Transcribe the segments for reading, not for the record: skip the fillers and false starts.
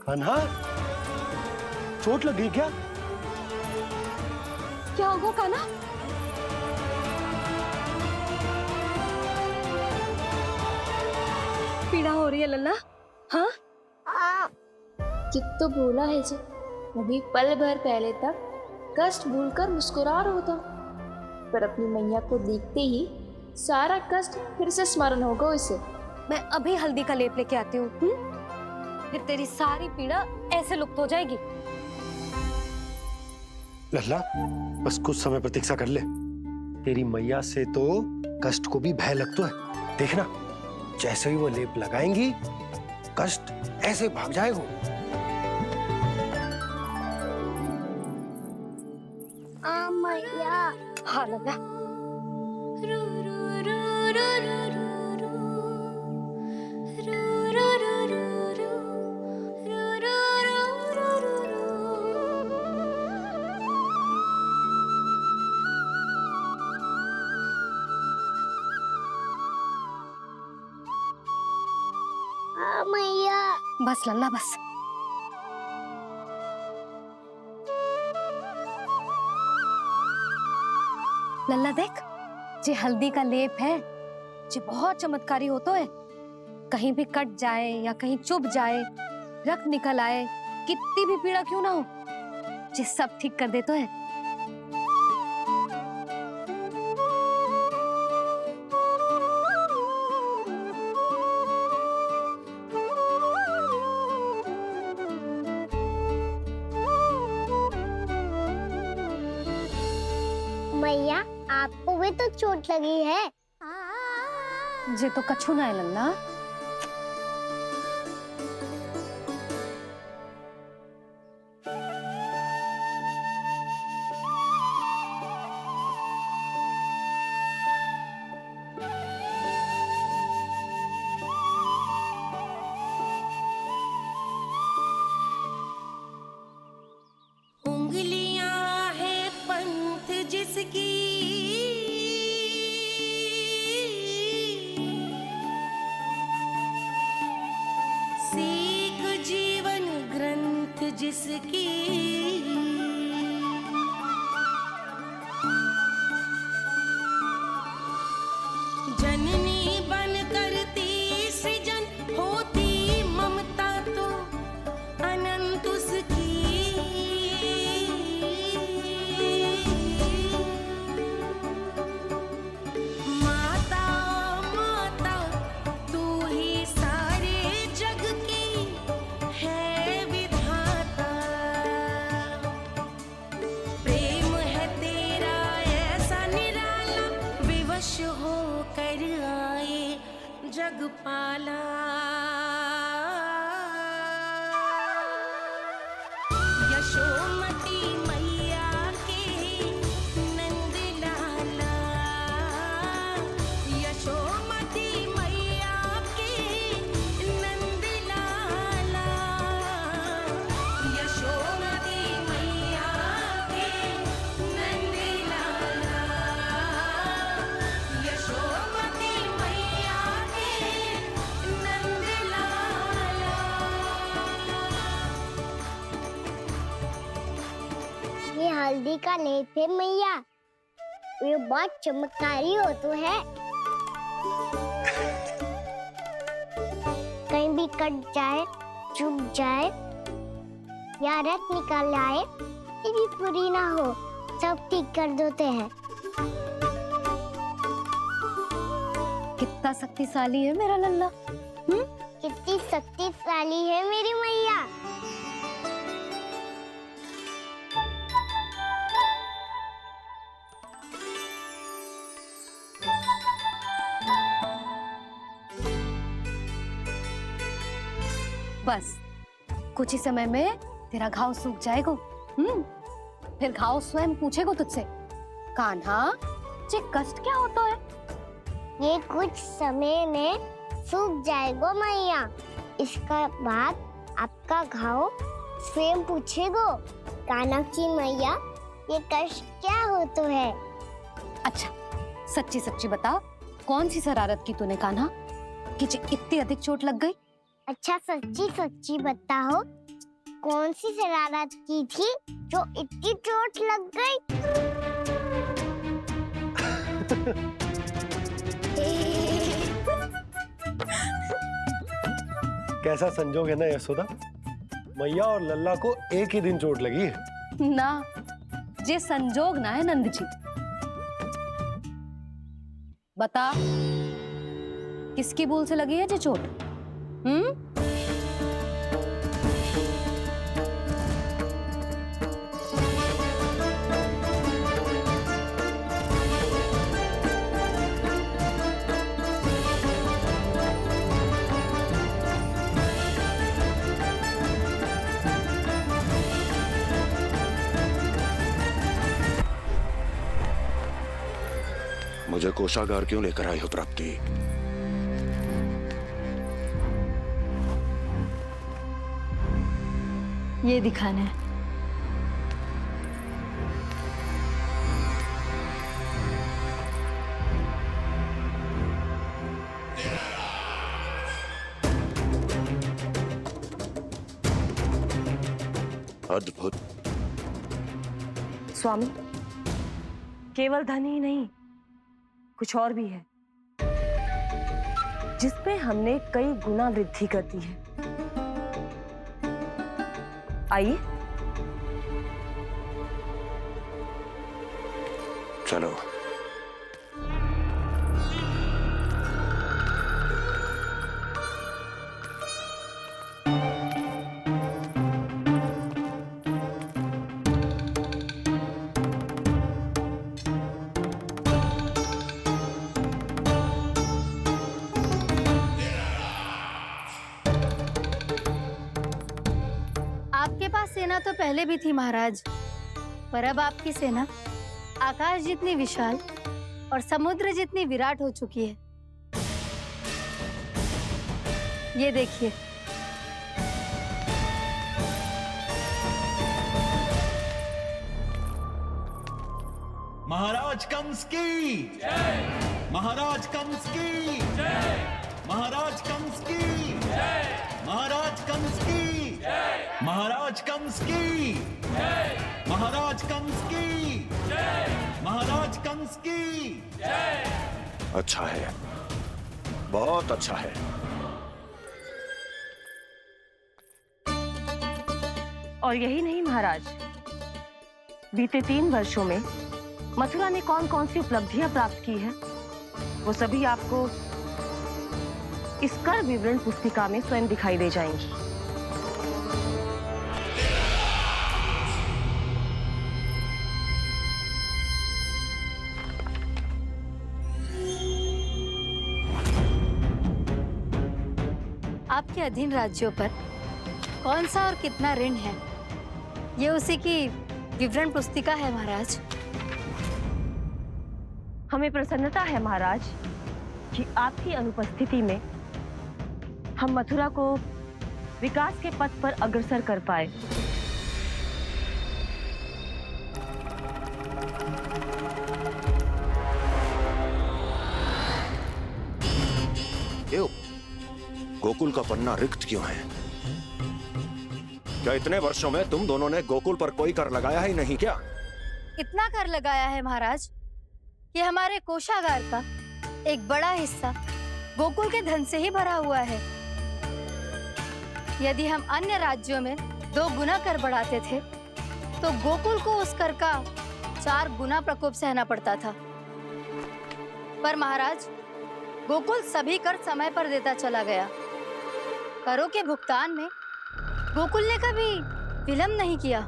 कान्हा, चोट लगी क्या? क्या होगा कान्हा? पीड़ा हो रही है लल्ला? हाँ? चित तो भूला है जी, अभी पल भर पहले तक कष्ट भूलकर मुस्कुरा रहा था, पर अपनी मैया को देखते ही सारा कष्ट फिर से स्मरण होगा उसे। मैं अभी हल्दी का लेप लेके आती हूँ, फिर तेरी सारी पीड़ा ऐसे लुप्त हो जाएगी। लल्ला, बस कुछ समय प्रतीक्षा कर ले। तेरी मैया से तो कष्ट को भी भय लगता है। देखना, जैसे ही वो लेप लगाएंगी, कष्ट ऐसे भाग जाएगा। मैया। हाँ लल्ला। मैया। बस लल्ला बस। लल्ला देख, जे हल्दी का लेप है, जे बहुत चमत्कारी होतो है। कहीं भी कट जाए या कहीं चुभ जाए, रक्त निकल आए, कितनी भी पीड़ा क्यों ना हो, जे सब ठीक कर देतो है। मैया, आपको भी तो चोट लगी है। जे तो कछु ना है लल्ला। उंगलियां है पंथ जिसकी, सीख जीवन ग्रंथ जिसकी, जननी बन करती सृजन होती ममता तो अनंत उसकी। माता माता तू ही सारे जग की है विधाता, प्रेम है तेरा ऐसा निराला, विवश होकर आए जग पाला। यशोमती मैया के नंद लाला, यशोमती मैया के नंद लाला, यशोमती मैया के नंद लाला, यशोमती मैया के नंद लाला। ये हल्दी का लेप है मैया, ये बहुत चमत्कारी हो तो है। कहीं भी कट जाए, चुभ जाए या रक्त निकल आए, ये भी पूरी ना हो, सब ठीक कर देते हैं। कितना शक्तिशाली है मेरा लल्ला। कितनी शक्तिशाली है मेरी मैया। बस कुछ ही समय में तेरा घाव सूख जाएगा। फिर घाव स्वयं पूछेगा तुझसे, कान्हा जे कष्ट क्या होता है? ये कुछ समय में सूख जाएगा मैया। इसका बाद आपका घाव स्वयं पूछेगो, कान्हा की मैया ये कष्ट क्या होता है। अच्छा सच्ची सच्ची बता, कौन सी शरारत की तूने कान्हा कि इतनी अधिक चोट लग गई? अच्छा सच्ची सच्ची बताओ, कौन सी शरारत की थी जो इतनी चोट लग गई? कैसा संजोग है ना यशोदा, मैया और लल्ला को एक ही दिन चोट लगी है। ना, जे संजोग ना है नंद जी। बता, किसकी भूल से लगी है जे चोट? मुझे कोषागार क्यों लेकर आई हो प्राप्ति? ये दिखाना है। अद्भुत। स्वामी, केवल धन ही नहीं, कुछ और भी है जिसमें हमने कई गुना वृद्धि कर दी है। आइए। चलो। आपके पास सेना तो पहले भी थी महाराज, पर अब आपकी सेना आकाश जितनी विशाल और समुद्र जितनी विराट हो चुकी है। ये देखिए। महाराज कंस की जय। महाराज कंस की जय। महाराज कंस की जय। महाराज कंस की जय। महाराज कंस की जय। महाराज कंस की जय। महाराज कंस की जय। अच्छा है, बहुत अच्छा है। और यही नहीं महाराज, बीते 3 वर्षों में मथुरा ने कौन कौन सी उपलब्धियां प्राप्त की है, वो सभी आपको इस कर विवरण पुस्तिका में स्वयं दिखाई दे जाएंगी। आपके अधीन राज्यों पर कौन सा और कितना ऋण है, ये उसी की विवरण पुस्तिका है महाराज। हमें प्रसन्नता है महाराज कि आपकी अनुपस्थिति में हम मथुरा को विकास के पथ पर अग्रसर कर पाए। क्यों? गोकुल का पन्ना रिक्त क्यों है? क्या इतने वर्षों में तुम दोनों ने गोकुल पर कोई कर लगाया ही नहीं क्या? इतना कर लगाया है महाराज कि हमारे कोषागार का एक बड़ा हिस्सा गोकुल के धन से ही भरा हुआ है। यदि हम अन्य राज्यों में 2 गुना कर बढ़ाते थे, तो गोकुल को उस कर का 4 गुना प्रकोप सहना पड़ता था। पर महाराज, गोकुल सभी कर समय पर देता चला गया। करों के भुगतान में गोकुल ने कभी विलंब नहीं किया।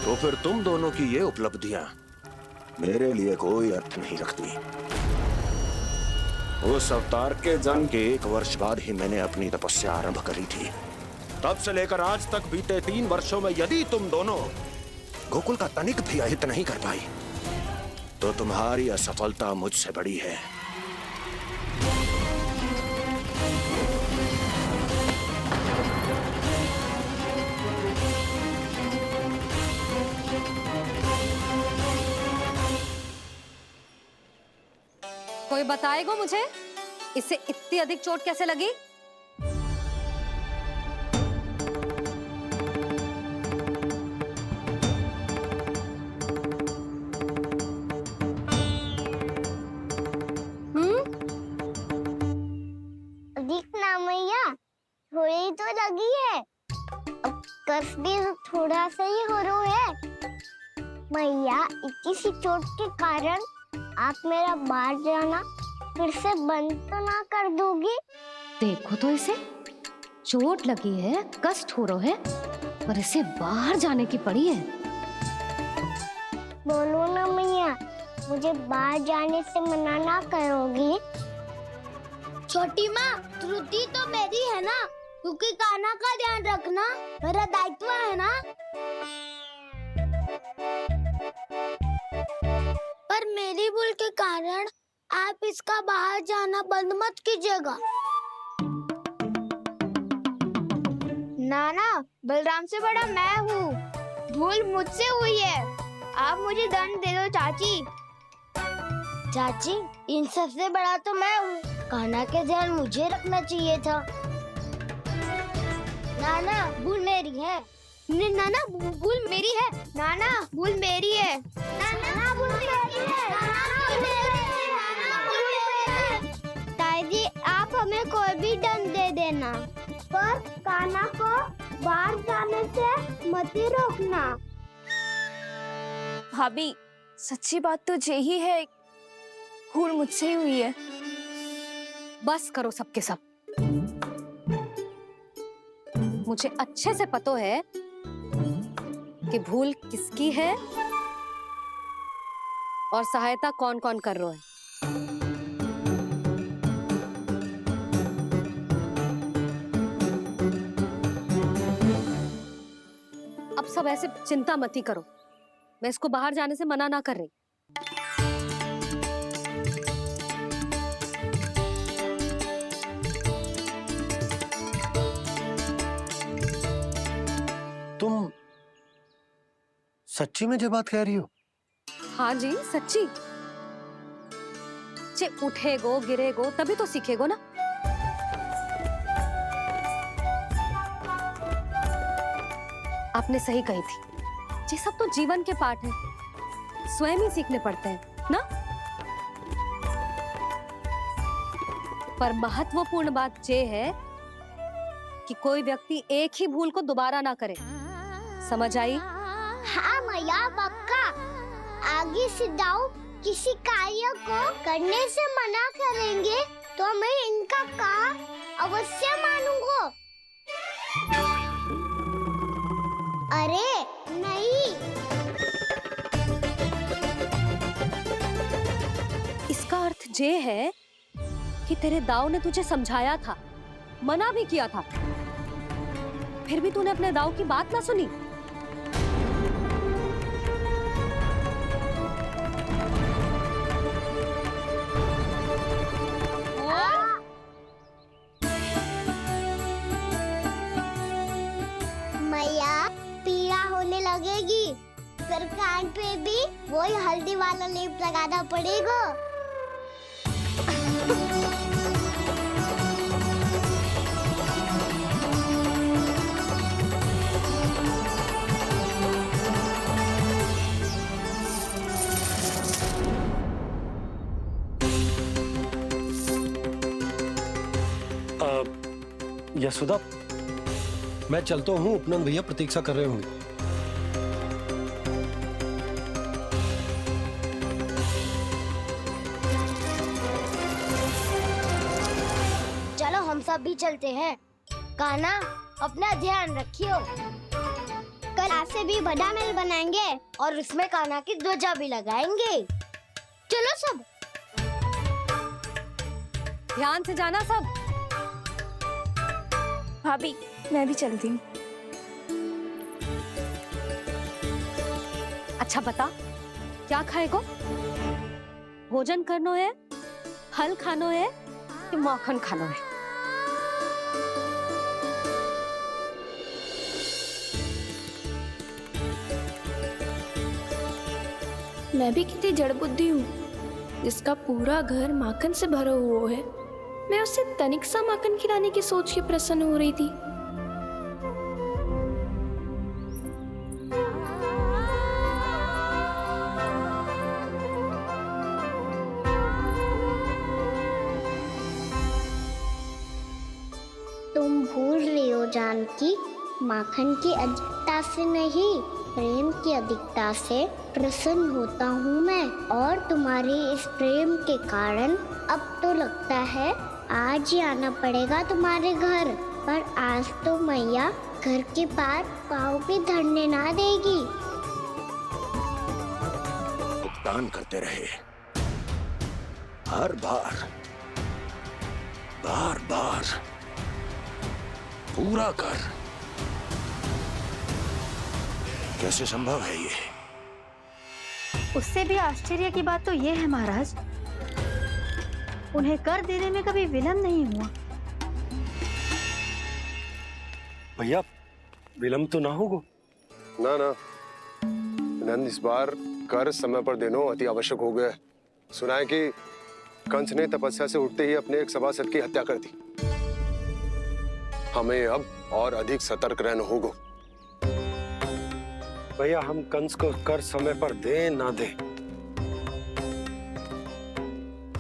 तो फिर तुम दोनों की ये उपलब्धियां मेरे लिए कोई अर्थ नहीं रखती। उस अवतार के जन्म के 1 वर्ष बाद ही मैंने अपनी तपस्या आरंभ करी थी। तब से लेकर आज तक बीते 3 वर्षों में यदि तुम दोनों गोकुल का तनिक भी अहित नहीं कर पाई तो तुम्हारी असफलता मुझसे बड़ी है। कोई बताएगा मुझे इसे इतनी अधिक चोट कैसे लगी? दिखना मैया, थोड़ी तो लगी है। अब कस भी थोड़ा सा ही हो रहा है। मैया, इतनी सी चोट के कारण आप मेरा बाहर जाना फिर से बंद तो ना कर दोगी? देखो तो इसे, चोट लगी है, कष्ट हो रहा है, पर इसे बाहर जाने की पड़ी है। बोलो ना मैया, मुझे बाहर जाने से मना ना करोगी? छोटी माँ, त्रुटि तो मेरी है ना, क्योंकि कान्हा का ध्यान रखना मेरा दायित्व है ना। पर मेरी भूल के कारण आप इसका बाहर जाना बंद मत कीजिएगा। नाना, बलराम से बड़ा मैं हूँ, भूल मुझसे हुई है, आप मुझे दंड दे दो चाची। चाची, इन सबसे बड़ा तो मैं हूँ, कान्हा के ध्यान मुझे रखना चाहिए था। नाना, भूल मेरी है। नाना, भूल मेरी है। नाना, भूल मेरी है। नाना, भूल मेरी है। नाना, भूल मेरी है। नाना, भूल मेरी है। ताई जी, आप हमें कोई भी दंड दे देना, पर कान्हा को बाहर जाने से मत ही रोकना। भाभी, सच्ची बात तो यही है, भूल मुझसे ही हुई है। बस करो सबके सब। मुझे अच्छे से पता है कि भूल किसकी है और सहायता कौन कौन कर रहा है। अब सब ऐसे चिंता मत ही करो, मैं इसको बाहर जाने से मना ना कर रही। तुम सच्ची में ये बात कह रही हो? हाँ जी, सच्ची। जे उठेगो गिरेगो तभी तो सीखेगो ना। आपने सही कही थी, ये सब तो जीवन के पाठ है, स्वयं ही सीखने पड़ते हैं ना। पर महत्वपूर्ण बात ये है कि कोई व्यक्ति एक ही भूल को दोबारा ना करे, समझ आई? हाँ मैया, पक्का। आगे से दाऊ किसी कार्य को करने से मना करेंगे तो मैं इनका कहा अवश्य मानूंगा। अरे नहीं, इसका अर्थ ये है कि तेरे दाऊ ने तुझे समझाया था, मना भी किया था, फिर भी तूने अपने दाऊ की बात ना सुनी। मैया, पीड़ा होने लगेगी, फिर कान पे भी वही हल्दी वाला लेप लगाना पड़ेगा। यशोदा, मैं चलता हूँ, उपनंद भैया प्रतीक्षा कर रहे होंगे। चलो हम सब भी चलते हैं। कान्हा, अपना ध्यान रखियो। कल ऐसे भी बड़ा महल बनाएंगे और उसमें कान्हा की ध्वजा भी लगाएंगे। चलो सब। ध्यान से जाना सब। भाभी, मैं भी चलती हूँ। अच्छा बता, क्या खाएगो? भोजन करनो है, फल खानो है कि माखन खानो है? मैं भी कितनी जड़ बुद्धि हूँ, जिसका पूरा घर माखन से भरा हुआ है। मैं उससे तनिक सा माखन खिलाने की सोच के प्रसन्न हो रही थी। तुम भूल रही हो जानकी, माखन की अधिकता से नहीं, प्रेम की अधिकता से प्रसन्न होता हूँ मैं। और तुम्हारे इस प्रेम के कारण अब तो लगता है आज ही आना पड़ेगा तुम्हारे घर। पर आज तो मैया घर के पार पाँव भी धरने ना देगी। भुगतान करते रहे, हर बार बार बार पूरा कर। कैसे संभव है ये? उससे भी आश्चर्य की बात तो ये है महाराज, उन्हें कर देने में कभी विलंब नहीं हुआ। भैया विलंब तो ना होगा? ना ना नंद, इस बार कर समय पर देना अति आवश्यक हो गया है। सुना है कि कंस ने तपस्या से उठते ही अपने एक सभासद की हत्या कर दी। हमें अब और अधिक सतर्क रहना होगा। भैया हम कंस को कर समय पर दे ना दे,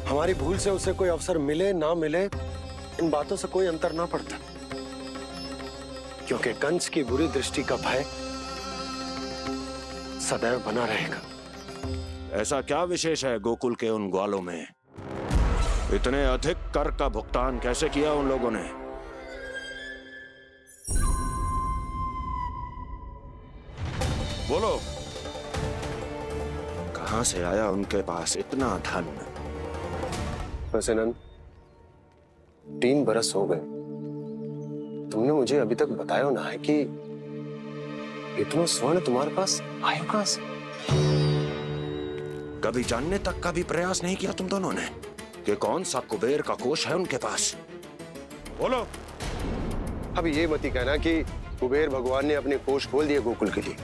हमारी भूल से उसे कोई अवसर मिले ना मिले, इन बातों से कोई अंतर ना पड़ता, क्योंकि कंस की बुरी दृष्टि का भय सदैव बना रहेगा। ऐसा क्या विशेष है गोकुल के उन ग्वालों में? इतने अधिक कर का भुगतान कैसे किया उन लोगों ने? बोलो, कहां से आया उनके पास इतना धन? वैसे नंद, 3 बरस हो गए, तुमने मुझे अभी तक बताया ना है कि इतना स्वर्ण तुम्हारे पास आया कहां से? कभी जानने तक का भी प्रयास नहीं किया तुम दोनों ने कि कौन सा कुबेर का कोष है उनके पास? बोलो। अब ये मत ही कहना कि कुबेर भगवान ने अपने कोष खोल दिए गोकुल के लिए।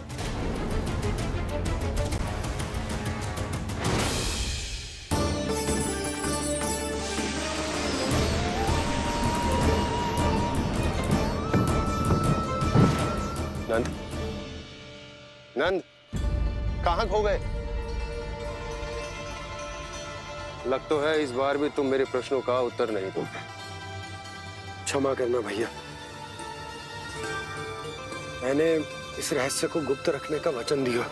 नंद, नंद, कहां खो गए? लग तो है इस बार भी तुम मेरे प्रश्नों का उत्तर नहीं दोगे। क्षमा करना भैया, मैंने इस रहस्य को गुप्त रखने का वचन दिया,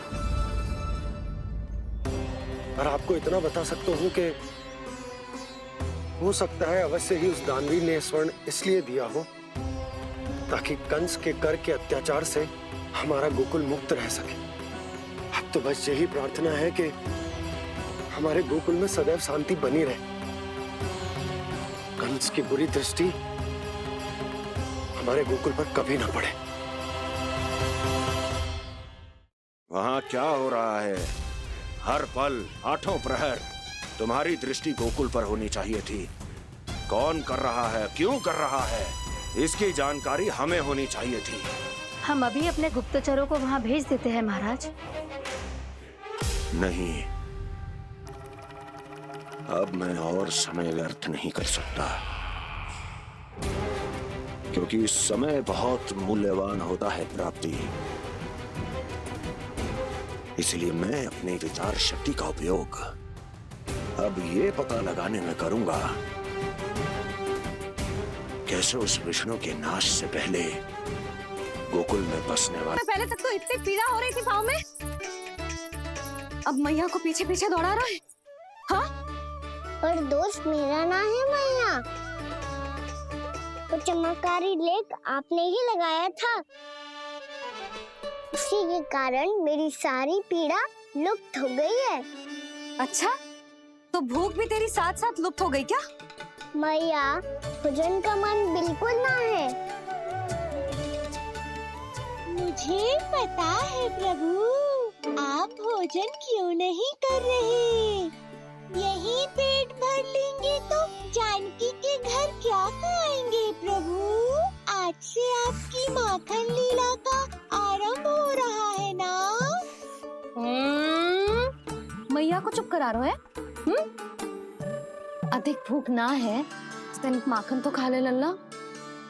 और आपको इतना बता सकता हूं कि हो सकता है अवश्य ही उस दानवीर ने स्वर्ण इसलिए दिया हो ताकि कंस के कर के अत्याचार से हमारा गोकुल मुक्त रह सके। अब तो बस यही प्रार्थना है कि हमारे गोकुल में सदैव शांति बनी रहे, कंस की बुरी दृष्टि हमारे गोकुल पर कभी ना पड़े। वहां क्या हो रहा है? हर पल, आठों प्रहर तुम्हारी दृष्टि गोकुल पर होनी चाहिए थी। कौन कर रहा है, क्यों कर रहा है, इसकी जानकारी हमें होनी चाहिए थी। हम अभी अपने गुप्तचरों को वहां भेज देते हैं महाराज। नहीं, अब मैं और समय व्यर्थ नहीं कर सकता, क्योंकि समय बहुत मूल्यवान होता है प्राप्ति। इसलिए मैं अपनी विचार शक्ति का उपयोग अब ये पता लगाने में करूंगा कैसे उस विष्णु के नाश से पहले गोकुल में बसने वाले। पहले तक तो इतनी पीड़ा हो रही थी पाँव में, अब मैया को पीछे पीछे दौड़ा रहा है। हाँ? पर दोष मेरा ना है मैया, वो चमत्कारी लेख आपने ही लगाया था, उसी के कारण मेरी सारी पीड़ा लुप्त हो गई है। अच्छा, तो भूख भी तेरी साथ साथ लुप्त हो गई क्या? मैया, भोजन का मन बिल्कुल ना है। मुझे पता है प्रभु। आप भोजन क्यों नहीं कर रहे? यही पेट भर लेंगे तो जानकी के घर क्या खाएंगे प्रभु? आज से आपकी माखन लीला का आरंभ हो रहा है ना? मैया को चुप करा रहे है? अधिक भूख ना है तनिक माखन तो खा ले लल्ला।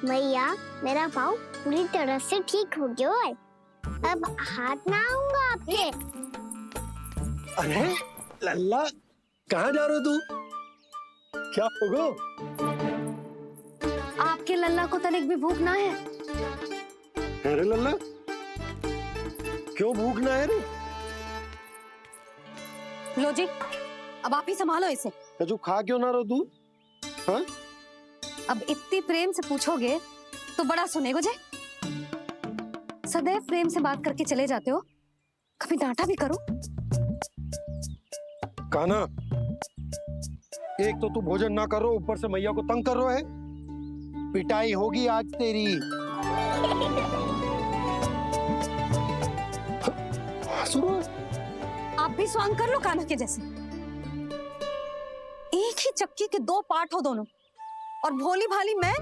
मैया, मेरा पाँव पूरी तरह से ठीक हो गया है। अब हाथ ना आऊंगा आपके। अरे लल्ला, कहाँ जा रहे हो तू? क्या होगो? आपके लल्ला को तनिक भी भूख ना है? अरे लल्ला, क्यों भूख ना है रे? लो जी, अब आप ही संभालो इसे। तू खा क्यों ना रहो तू? हाँ? अब इतनी प्रेम से पूछोगे तो बड़ा सुनेगो जे। सदैव प्रेम से बात करके चले जाते हो, कभी डांटा भी करो। कान्हा, एक तो तू भोजन ना कर रहा, ऊपर से मैया को तंग कर रहा है। पिटाई होगी आज तेरी। सुनो, आप भी स्वांग कर लो कान्हा के जैसे। एक ही चक्की के दो पार्ट हो दोनों, और भोली भाली मैं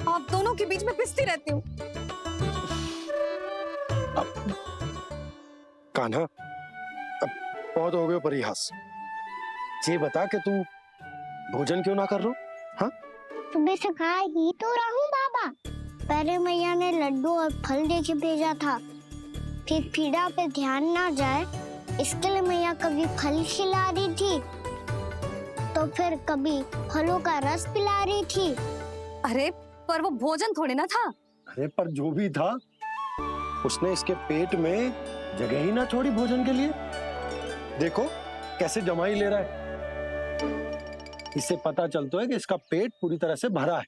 आप दोनों के बीच में पिसती रहती हूँ। कान्हा, अब बहुत हो गए परिहास। ये बता कि तू भोजन क्यों ना कर रहा? हाँ? सुबह से खा ही तो रहा हूँ बाबा। पहले मैया ने लड्डू और फल दे के भेजा था, फिर पीड़ा पे ध्यान ना जाए इसके लिए मैया कभी फल खिला रही थी तो फिर कभी फलों का रस पिला रही थी। अरे पर वो भोजन थोड़े ना था। अरे पर जो भी था, उसने इसके पेट में जगह ही ना छोड़ी भोजन के लिए। देखो कैसे जमाई ले रहा है। इससे पता चलता है कि इसका पेट पूरी तरह से भरा है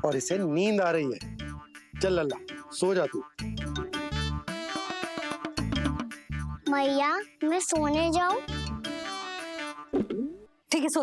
और इसे नींद आ रही है। चल लल्ला, सो जा तू। मैया, मैं सोने जाऊं? ठीक है, सो जा।